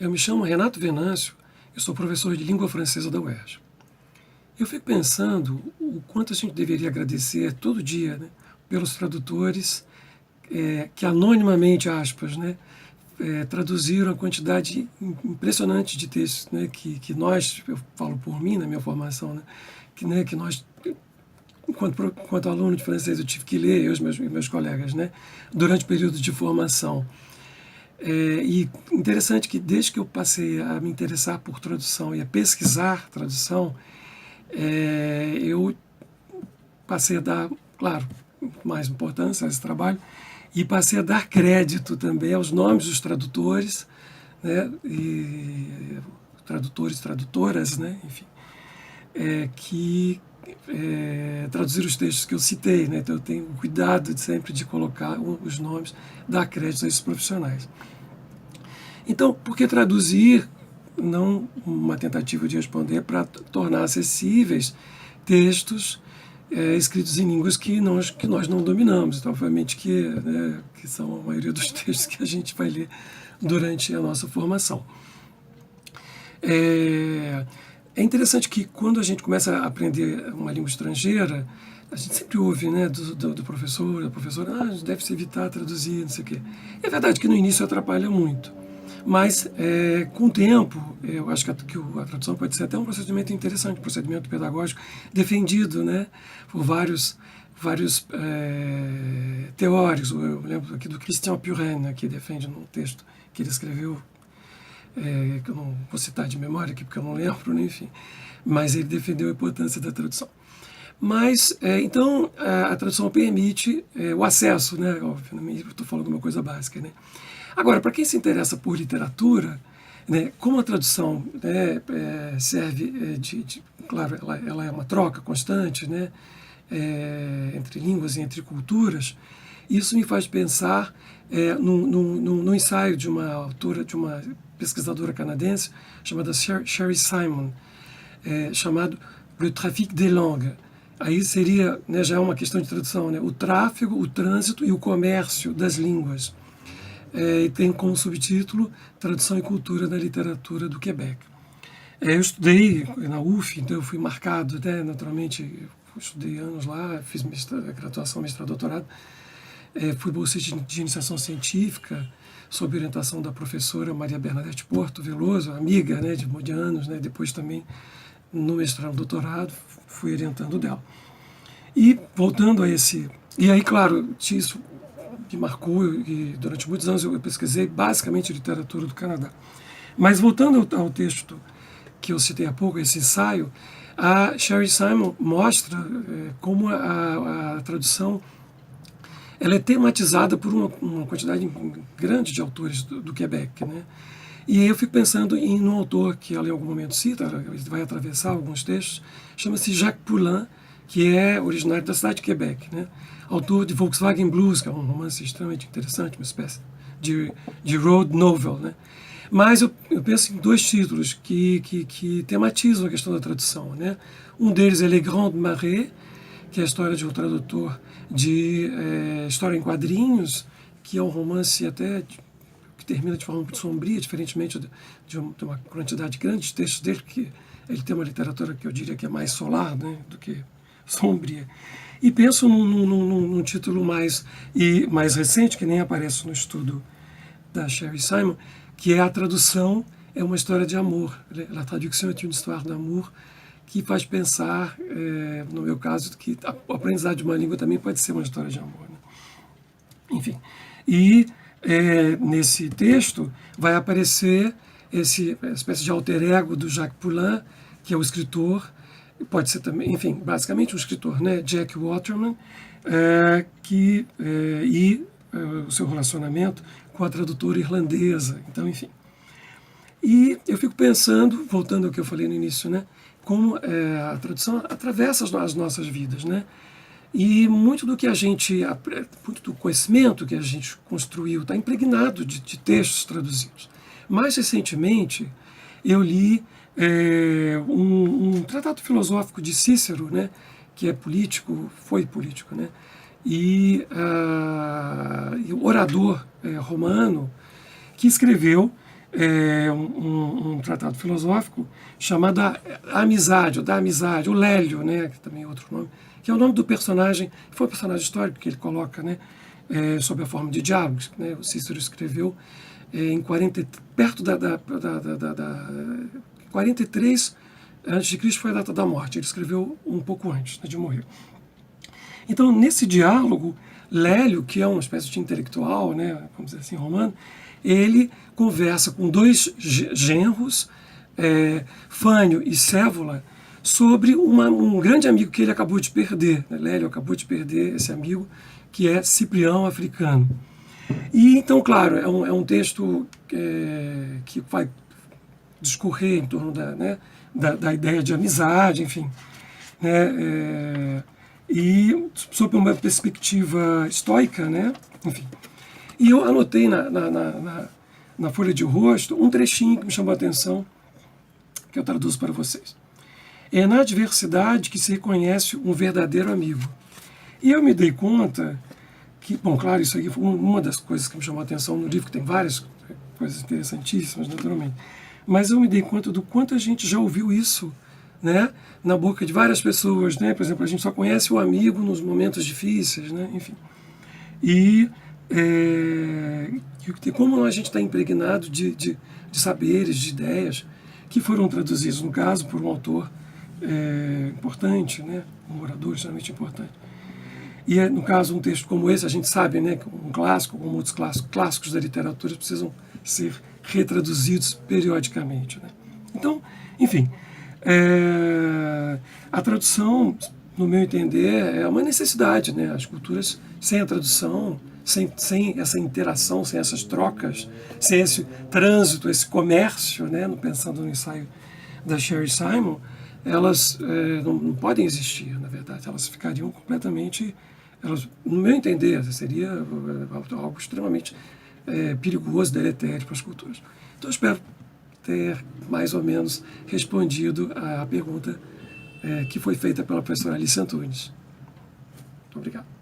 Eu me chamo Renato Venâncio, eu sou professor de língua francesa da UERJ. Eu fico pensando o quanto a gente deveria agradecer todo dia, né, pelos tradutores que anonimamente, aspas, né, traduziram a quantidade impressionante de textos, né, que nós, eu falo por mim na minha formação, que nós, enquanto aluno de francês, eu tive que ler, eu e meus colegas, né, durante o período de formação. E interessante que desde que eu passei a me interessar por tradução e a pesquisar tradução, eu passei a dar, claro, mais importância a esse trabalho e passei a dar crédito também aos nomes dos tradutores, né, e tradutores, tradutoras, né, enfim, que traduziram os textos que eu citei, né, então eu tenho cuidado sempre de colocar os nomes, dar crédito a esses profissionais. Então, por que traduzir, não uma tentativa de responder para tornar acessíveis textos escritos em línguas que nós não dominamos, então, obviamente que são a maioria dos textos que a gente vai ler durante a nossa formação. É interessante que quando a gente começa a aprender uma língua estrangeira, a gente sempre ouve, né, do professor, da professora, deve-se evitar traduzir, não sei o quê. É verdade que no início atrapalha muito, mas com o tempo, eu acho que a tradução pode ser até um procedimento interessante, um procedimento pedagógico defendido, né, por vários teóricos. Eu lembro aqui do Christian Puren, né, que defende num texto que ele escreveu, que eu não vou citar de memória aqui porque eu não lembro, né, enfim, mas ele defendeu a importância da tradução. Mas, então, a tradução permite o acesso, né, obviamente, eu estou falando uma coisa básica, né. Agora, para quem se interessa por literatura, né, como a tradução, né, serve claro, ela é uma troca constante, né, entre línguas e entre culturas, isso me faz pensar num ensaio de uma autora, de uma pesquisadora canadense chamada Sherry Simon, chamado Le Trafic des Langues. Aí seria, né, já é uma questão de tradução, né, o tráfego, o trânsito e o comércio das línguas. E tem como subtítulo Tradução e Cultura da Literatura do Quebec. Eu estudei na UF, então eu fui marcado, né, naturalmente, eu estudei anos lá, fiz graduação, mestrado, doutorado, fui bolsista de iniciação científica, sob orientação da professora Maria Bernadette Porto Veloso, amiga, né, de anos, né, depois também no mestrado, doutorado, fui orientando dela. E voltando a esse... E aí, claro, isso me marcou, e durante muitos anos eu pesquisei basicamente literatura do Canadá. Mas voltando ao texto que eu citei há pouco, esse ensaio, a Sherry Simon mostra como a tradução ela é tematizada por uma quantidade grande de autores do Quebec, né? E aí eu fico pensando num autor que ela em algum momento cita, ela vai atravessar alguns textos, chama-se Jacques Poulain, que é originário da cidade de Quebec, né? Autor de Volkswagen Blues, que é um romance extremamente interessante, uma espécie de road novel, né? Mas eu penso em dois títulos que tematizam a questão da tradução, né? Um deles é Les Grandes Marées, que é a história de um tradutor de história em quadrinhos, que é um romance até que termina de forma muito sombria, diferentemente de uma quantidade grande de textos dele, que ele tem uma literatura que eu diria que é mais solar, né, do que sombria. E penso num título mais recente, que nem aparece no estudo da Sherry Simon, que é a tradução é uma história de amor. La traduction est une histoire d'amour, que faz pensar, no meu caso, que o aprendizado de uma língua também pode ser uma história de amor, né? Enfim, e nesse texto vai aparecer essa espécie de alter ego do Jacques Poulain, que é o escritor, pode ser também, enfim, basicamente um escritor, né, Jack Waterman, e o seu relacionamento com a tradutora irlandesa, então, enfim. E eu fico pensando, voltando ao que eu falei no início, né, como a tradução atravessa as nossas vidas, né? E muito do que muito do conhecimento que a gente construiu está impregnado de textos traduzidos. Mais recentemente, eu li um tratado filosófico de Cícero, né, que é político, foi político, né, e o orador romano, que escreveu um tratado filosófico chamado A Amizade, ou Da Amizade, o Lélio, né, que também é outro nome, que é o nome do personagem, que foi um personagem histórico que ele coloca, né, sob a forma de diálogos, né, o Cícero escreveu em 40, perto da 43 a.C. foi a data da morte, ele escreveu um pouco antes, né, de morrer. Então, nesse diálogo, Lélio, que é uma espécie de intelectual, né, vamos dizer assim, romano, ele conversa com dois genros, Fânio e Sévola, sobre um grande amigo que ele acabou de perder. Né? Lélio acabou de perder esse amigo, que é Ciprião Africano. E então, claro, é um texto que vai discorrer em torno da ideia de amizade, enfim. Né? E sob uma perspectiva estoica, né? Enfim. E eu anotei na folha de rosto um trechinho que me chamou a atenção, que eu traduzo para vocês. É na adversidade que se reconhece um verdadeiro amigo. E eu me dei conta que, bom, claro, isso aqui foi uma das coisas que me chamou a atenção no livro, que tem várias coisas interessantíssimas, naturalmente. Mas eu me dei conta do quanto a gente já ouviu isso, né, na boca de várias pessoas, né? Por exemplo, a gente só conhece o amigo nos momentos difíceis, né? Enfim. E como a gente está impregnado de saberes, de ideias que foram traduzidos, no caso, por um autor importante, né? Um orador extremamente importante. E, no caso, um texto como esse, a gente sabe, né, que um clássico, como outros clássicos da literatura, precisam ser retraduzidos periodicamente. Né? Então, enfim, a tradução, no meu entender, é uma necessidade. Né? As culturas, sem a tradução, sem essa interação, sem essas trocas, sem esse trânsito, esse comércio, né? Pensando no ensaio da Sherry Simon, elas não podem existir, na verdade. Elas ficariam completamente... no meu entender, seria algo extremamente perigoso, deletério para as culturas. Então, eu espero ter mais ou menos respondido à pergunta que foi feita pela professora Alice Antunes. Muito obrigado.